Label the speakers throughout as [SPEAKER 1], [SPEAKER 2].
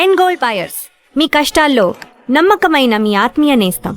[SPEAKER 1] End gold buyers, మీ కష్టాల్లో నమ్మకమైన మీ ఆత్మీయ నేస్తం.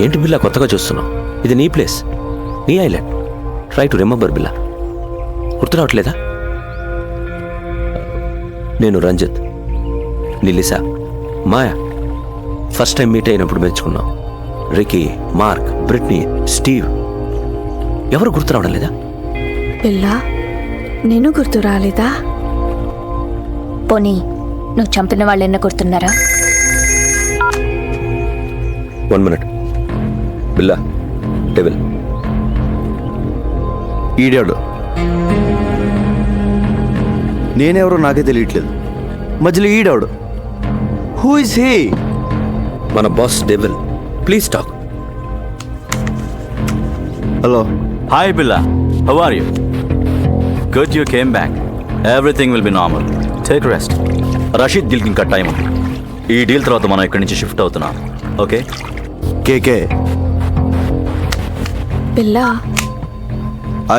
[SPEAKER 2] ఏంటి బిల్లా కొత్తగా చూస్తున్నావు? ఇది నీ ప్లేస్, నీ ఐలాండ్. ట్రై టు రిమెంబర్ బిల్లా. గుర్తు రావట్లేదా? నేను రంజిత్, నీ Lisa, Maya. First time meet అయినప్పుడు మెచ్చుకున్నాం. Ricky, Mark, Britney, Steve. ఎవరు గుర్తు రావడం లేదా?
[SPEAKER 3] పిల్లా, నేను గుర్తు రాలేదా?
[SPEAKER 4] పోనీ నువ్వు చంపిన వాళ్ళు ఎన్న గుర్తున్నారా?
[SPEAKER 2] 1 minute. బిల్లా, డెవిల్.
[SPEAKER 5] ఈడాడు. నేనెవరో నాకే తెలియట్లేదు. మధ్యలో ఈడాడు. Who is he?
[SPEAKER 2] మన boss devil. Please talk.
[SPEAKER 5] Hello.
[SPEAKER 6] Hi Billa, how are you? Good you came back. Everything will be normal. Take rest. Rashid డీల్కి ఇంకా టైం ఉంది. ఈ డీల్ తర్వాత మనం ఇక్కడి నుంచి షిఫ్ట్ అవుతున్నాం. ఓకే?
[SPEAKER 5] కేకే,
[SPEAKER 3] పిల్లా,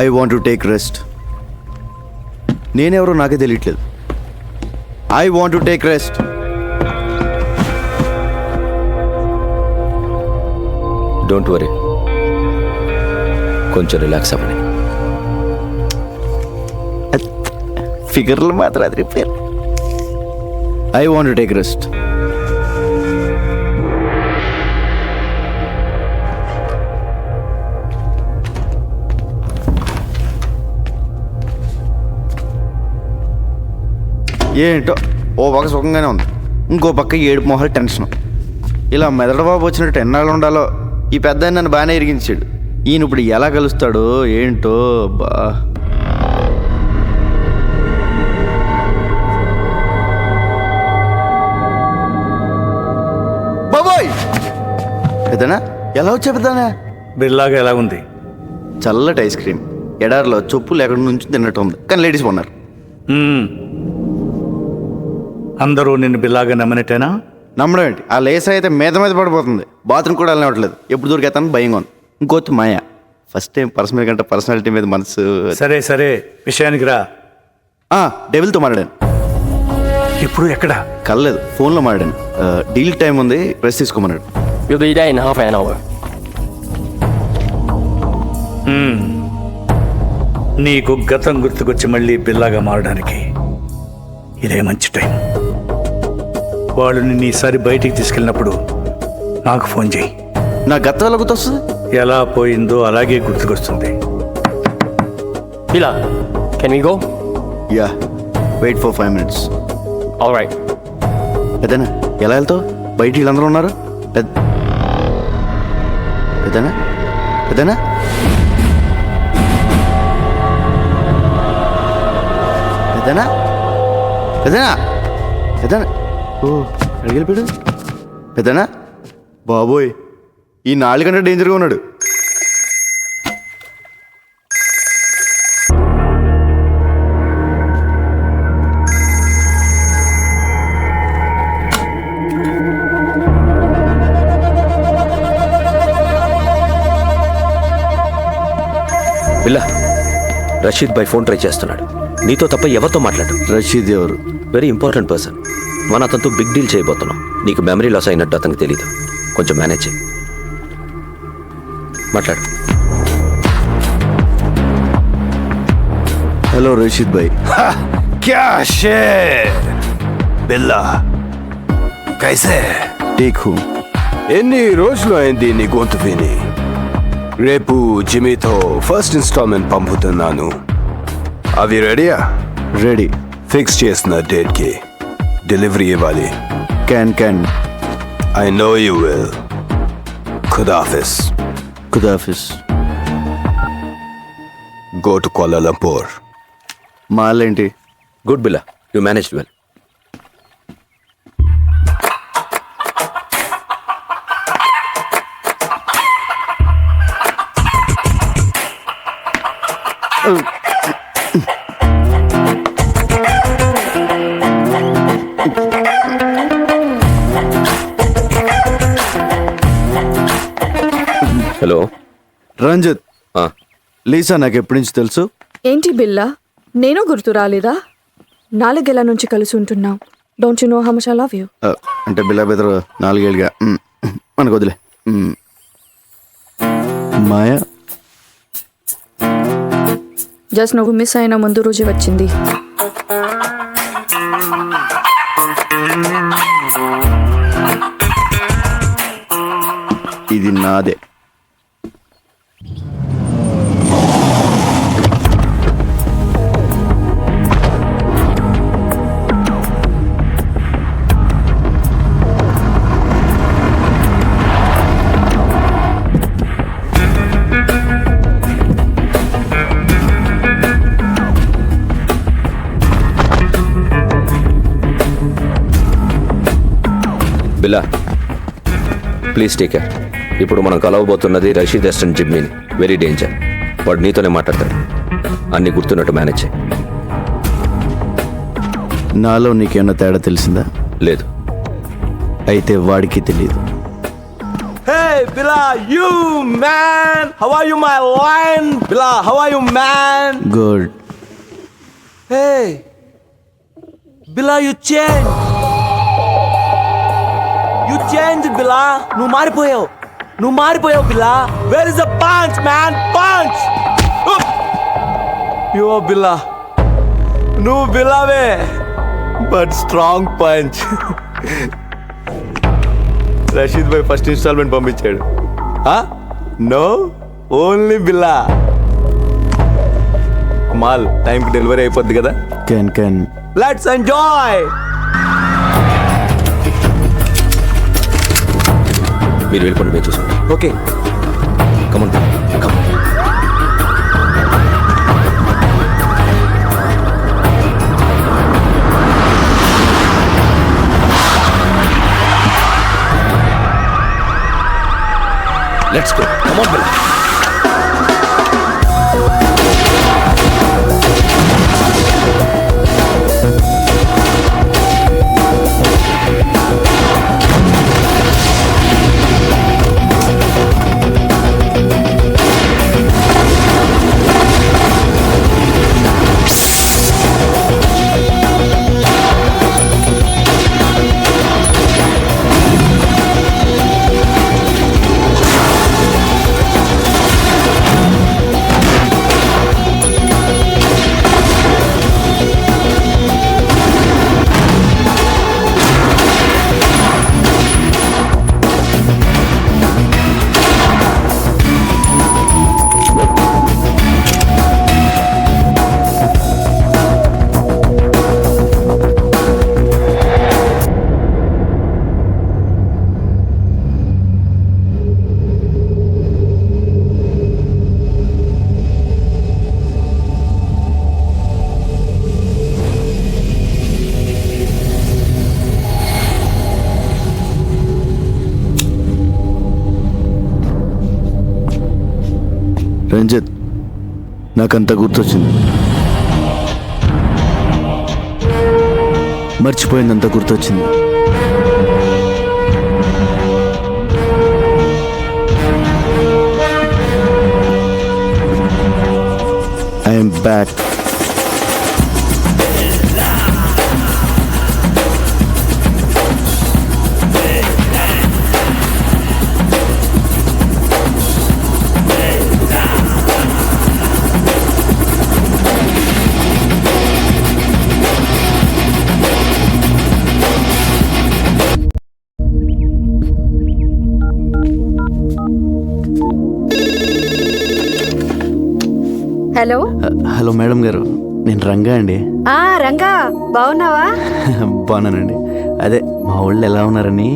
[SPEAKER 5] I want to take rest. నేనెవరో నాకే తెలియట్లేదు. I want to take rest.
[SPEAKER 2] Don't worry, కొంచెం రిలాక్స్ అవ్వండి.
[SPEAKER 5] ఫిగర్లు మాత్రం అది repair. I want to take rest. ఏంటో ఓ పక్క సుఖంగానే ఉంది, ఇంకో పక్క ఏడుపు మొహాలు టెన్షన్. ఇలా మెదడు బాబు వచ్చినట్టు ఎన్నాళ్ళు ఉండాలో. ఈ పెద్ద నన్ను బాగానే ఇరిగించాడు. ఈయన ఇప్పుడు ఎలా కలుస్తాడో ఏంటో. బా బాబోయ్, పెద్దనా ఎలా వచ్చా పెద్దనా?
[SPEAKER 7] బిర్లాగా ఎలా ఉంది?
[SPEAKER 5] చల్లటి ఐస్ క్రీమ్, ఎడారిలో చెప్పులు ఎక్కడి నుంచి తిన్నట్టు ఉంది, కానీ లేడీస్ ఉన్నారు.
[SPEAKER 7] అందరూ నిన్ను బిల్లాగా నమ్మనట్టేనా?
[SPEAKER 5] నమ్మడం ఏంటి? ఆ లేస్ అయితే మీద మీద పడిపోతుంది. బాత్రూమ్ కూడా వెళ్ళనివ్వట్లేదు. ఎప్పుడు దొరికేతాను భయంగా ఉంది. ఇంకోటి మాయా, ఫస్ట్ టైం పర్సనల్ కంటే పర్సనాలిటీ మీద మనసు.
[SPEAKER 7] సరే సరే, విషయానికి రా.
[SPEAKER 5] డెవిల్తో మాట్లాడాను.
[SPEAKER 7] ఇప్పుడు ఎక్కడ?
[SPEAKER 5] కలలేదు, ఫోన్లో మాట్లాడాను. డీల్ టైం ఉంది, press తీసుకోమన్నాడు.
[SPEAKER 8] You'll be there in half an hour.
[SPEAKER 7] నీకు గతం గుర్తుకొచ్చి మళ్ళీ బిల్లాగా మారడానికి ఇదే మంచి టైం. వాళ్ళు నిన్ను ఈసారి బయటికి తీసుకెళ్ళినప్పుడు నాకు ఫోన్ చేయి.
[SPEAKER 5] నా గతం ఎలా గుర్తొస్తుంది?
[SPEAKER 7] ఎలా పోయిందో అలాగే గుర్తుకొస్తుంది.
[SPEAKER 8] Billa, can we go?
[SPEAKER 5] Yeah, wait for 5 minutes.
[SPEAKER 8] All right.
[SPEAKER 5] పెద్దనా ఎలా వెళ్తావు? బయట వీళ్ళందరూ ఉన్నారు. పెద్దనా పెద్దనా పెద్దనా పెద్దనా పెద్దనా ఓ అడిగిపోయాడు. పెద్దనా బాబోయ్, ఈ 4 గంటల డేంజర్గా ఉన్నాడు.
[SPEAKER 2] బిల్లా, రషీద్ బై ఫోన్ ట్రై చేస్తున్నాడు. నీతో తప్ప ఎవరితో మాట్లాడు?
[SPEAKER 5] రషీద్ ఎవరు?
[SPEAKER 2] Very important person. మన అతనితో బిగ్ డీల్ చేయబోతున్నాం. నీకు మెమరీ లాస్ అయినట్టు అతనికి తెలీదు. కొంచెం మేనేజ్ చేయి. మాట్లాడు.
[SPEAKER 5] హలో రషీద్ భాయ్.
[SPEAKER 7] క్యా షేర్ బిల్లా, కైసే?
[SPEAKER 5] Take who.
[SPEAKER 9] ఎన్ని రోజులు అయింది నీ గొంతు విని? రేపు జిమీతో ఫస్ట్ ఇన్స్టాల్మెంట్ పంపుతున్నాను. అవి రెడీయా?
[SPEAKER 5] రెడీ.
[SPEAKER 9] ఫిక్స్ చేసిన డేట్కి డెలివరీ ఇవ్వాలి.
[SPEAKER 5] Can.
[SPEAKER 9] I know you will. ఖుదాఫిస్.
[SPEAKER 5] ఖుదాఫిస్.
[SPEAKER 9] Go to Kuala Lumpur.
[SPEAKER 5] మాలేంటి?
[SPEAKER 2] Good Billa, you managed well. Hello.
[SPEAKER 5] Ranjith,
[SPEAKER 2] ఆ,
[SPEAKER 5] లీసా నాకు ఎప్పటి నుంచి తెలుసు?
[SPEAKER 3] ఏంటి బిల్లా నేను గుర్తు రాలేదా? 4 ఏళ్ల నుంచి కలిసి ఉంటున్నాం. Don't you know how much I love you?
[SPEAKER 5] అంటే బిల్లా బెదరు 4 ఏళ్ళుగా. మనకు వదిలే. మాయా,
[SPEAKER 3] జస్ట్ నువ్వు మిస్ అయిన ముందు రోజు వచ్చింది.
[SPEAKER 5] ఇది నాదే.
[SPEAKER 2] బిల్లా ప్లీజ్ టేక్ కేర్. ఇప్పుడు మనం కలవబోతున్నది రషీద్ అసిస్టెంట్ జిమ్మీని. Very danger. వాడు నీతోనే మాట్లాడతాడు. అన్ని గుర్తున్నట్టు మేనేజ్ చేయి.
[SPEAKER 5] నాలో నీకేమన్నా తేడా తెలిసిందా?
[SPEAKER 2] లేదు.
[SPEAKER 5] అయితే వాడికి తెలియదు.
[SPEAKER 10] Hey, Bila, you man! How are you, my lion? Bila, how are you, man?
[SPEAKER 5] Good.
[SPEAKER 10] Hey, Bila, you changed. You changed, Bila. నువ్వు మారిపోయావు, Bila. Where is the punch, man? Punch! You are Bila. నువ్వు Bilaవే, but strong punch. Rashid bhai first instalment పంపించాడు. No, only Billa. మాల్ టైంకి delivery అయిపోద్ది కదా.
[SPEAKER 5] Can
[SPEAKER 10] let's enjoy.
[SPEAKER 2] మీరు వెళ్ళిపోండి, మేము చూసుకుంటాం.
[SPEAKER 10] Okay,
[SPEAKER 2] come on come. Let's go. Come on, Bill.
[SPEAKER 5] Ranjith, నాకంతా గుర్తొచ్చింది. మర్చిపోయిందంతా గుర్తొచ్చింది. I'm back.
[SPEAKER 3] Hello.
[SPEAKER 5] Hello madam గారు, నేను రంగా అండి.
[SPEAKER 1] రంగా, బాగున్నావా?
[SPEAKER 5] బాగున్నానండి. అదే మా వాళ్ళు ఎలా ఉన్నారని.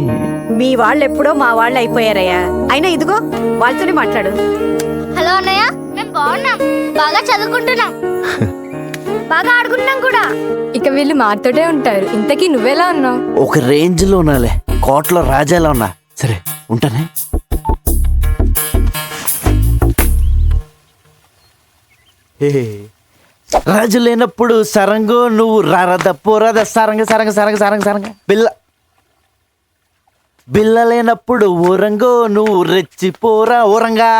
[SPEAKER 1] మీ వాళ్ళు ఎప్పుడో మా వాళ్ళు అయిపోయారయ్యా. అయినా ఇదిగో వాళ్ళతోనే మాట్లాడు.
[SPEAKER 11] హలో అన్నయ్య, మేము బాగున్నాం, బాగా చదువుకుంటున్నాం, బాగా ఆడుకుంటున్నాం కూడా.
[SPEAKER 4] ఇక వీళ్ళు మాతోటే ఉంటారు. ఇంతకీ నువ్వెలా ఉన్నావు?
[SPEAKER 5] ఒక రేంజ్ లో ఉన్నాలే, కోట్లో రాజాలా ఉన్నా. సరే ఉంటానే. రాజు లేనప్పుడు సరంగు, నువ్వు రారద పోరాద సరంగ సరంగ సరంగ సరంగ సరంగ బిల్ల. బిల్ల లేనప్పుడు ఊరంగో నువ్వు రెచ్చిపోరా ఊరంగా